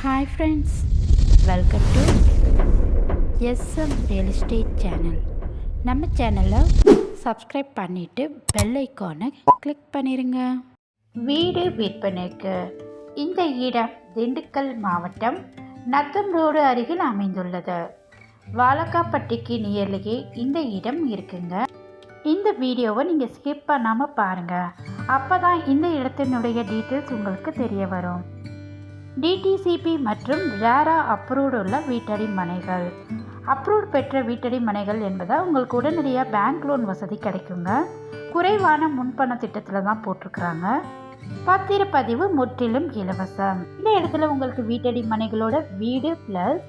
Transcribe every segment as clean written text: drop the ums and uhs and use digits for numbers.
Hi friends, welcome to SM real estate channel. நம்ம சேனலை subscribe பண்ணிவிட்டு பெல் ஐக்கானை கிளிக் பண்ணிடுங்க. வீடு விற்பனைக்கு. இந்த இடம் திண்டுக்கல் மாவட்டம் நத்தம் ரோடு அருகில் அமைந்துள்ளது. வாலக்காப்பட்டிக்கு நியர்லியே இந்த இடம் இருக்குங்க. இந்த வீடியோவை நீங்கள் ஸ்கிப் பண்ணாமல் பாருங்கள். அப்போ தான் இந்த இடத்தினுடைய டீட்டெயில்ஸ் உங்களுக்கு தெரிய வரும். டிடிசிபி மற்றும் ரேரா அப்ரூவ்டு உள்ள வீட்டடி மனைகள். அப்ரூவ்ட் பெற்ற வீட்டடி மனைகள் என்பதால் உங்களுக்கு உடனடியாக பேங்க் லோன் வசதி கிடைக்குங்க. குறைவான முன்பண திட்டத்தில் தான் போட்டிருக்கிறாங்க. பத்திரப்பதிவு முற்றிலும் இலவசம். இந்த இடத்துல உங்களுக்கு வீட்டடி மனைகளோட வீடு ப்ளஸ்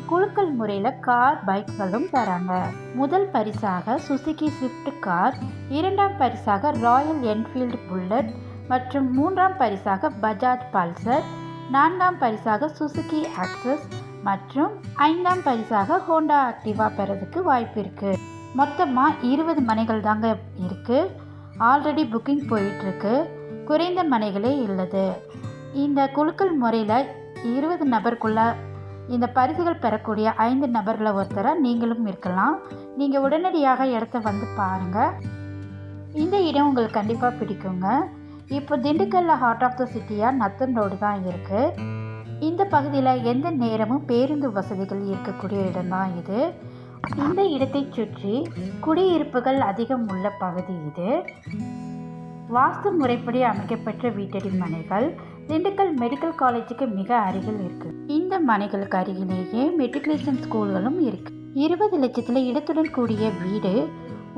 குலுக்கல் முறையில் கார், பைக்களும் தராங்க. முதல் பரிசாக சுசுகி ஸ்விஃப்ட் கார், இரண்டாம் பரிசாக ராயல் என்ஃபீல்டு புல்லட் மற்றும் மூன்றாம் பரிசாக பஜாஜ் பல்சர், நான்காம் பரிசாக சுசுகி ஆக்சஸ் மற்றும் ஐந்தாம் பரிசாக ஹோண்டா ஆக்டிவா பெறதுக்கு வாய்ப்பு இருக்குது. மொத்தமாக 20 மனைகள் தாங்க இருக்குது. ஆல்ரெடி புக்கிங் போயிட்டுருக்கு. குறைந்த மனைகளே உள்ளது. இந்த குலுக்கல் முறையில் 20 நபருக்குள்ள இந்த பரிசுகள் பெறக்கூடிய 5 நபர்களில் ஒருத்தராக நீங்களும் இருக்கலாம். நீங்கள் உடனடியாக இடத்த வந்து பாருங்கள். இந்த இடம் உங்களுக்கு கண்டிப்பாக பிடிக்குங்க. இப்போ திண்டுக்கல்ல ஹார்ட் ஆஃப் த சிட்டியாக நத்தம் ரோடு தான் இருக்குது. இந்த பகுதியில் எந்த நேரமும் பேருந்து வசதிகள் இருக்கக்கூடிய இடம்தான் இது. இந்த இடத்தை சுற்றி குடியிருப்புகள் அதிகம் உள்ள பகுதி இது. வாஸ்து முறைப்படி அமைக்கப்பட்ட வீட்டடி மனைகள் திண்டுக்கல் மெடிக்கல் காலேஜுக்கு மிக அருகில் இருக்குது. இந்த மனைகளுக்கு அருகிலேயே மெட்ரிகுலேஷன் ஸ்கூல்களும் இருக்குது. 20 லட்சத்தில் இடத்துடன் கூடிய வீடு.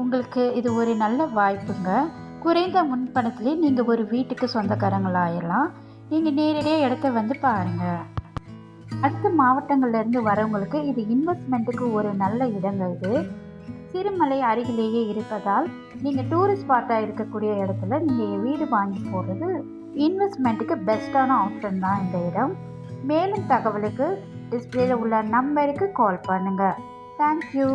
உங்களுக்கு இது ஒரு நல்ல வாய்ப்புங்க. குறைந்த முன்பணத்திலே நீங்கள் ஒரு வீட்டுக்கு சொந்தக்காரங்களாயிடலாம். நீங்கள் நேரடியாக இடத்த வந்து பாருங்கள். அடுத்த மாவட்டங்கள்லேருந்து வரவங்களுக்கு இது இன்வெஸ்ட்மெண்ட்டுக்கு ஒரு நல்ல இடங்க. இது சிறுமலை அருகிலேயே இருப்பதால் நீங்கள் டூரிஸ்ட் ஸ்பாட்டாக இருக்கக்கூடிய இடத்துல நீங்கள் வீடு வாங்கி போடுறது இன்வெஸ்ட்மெண்ட்டுக்கு பெஸ்ட்டான ஆப்ஷன் தான் இந்த இடம். மேலும் தகவலுக்கு டிஸ்பிளேல உள்ள நம்பருக்கு கால் பண்ணுங்கள். தேங்க்யூ.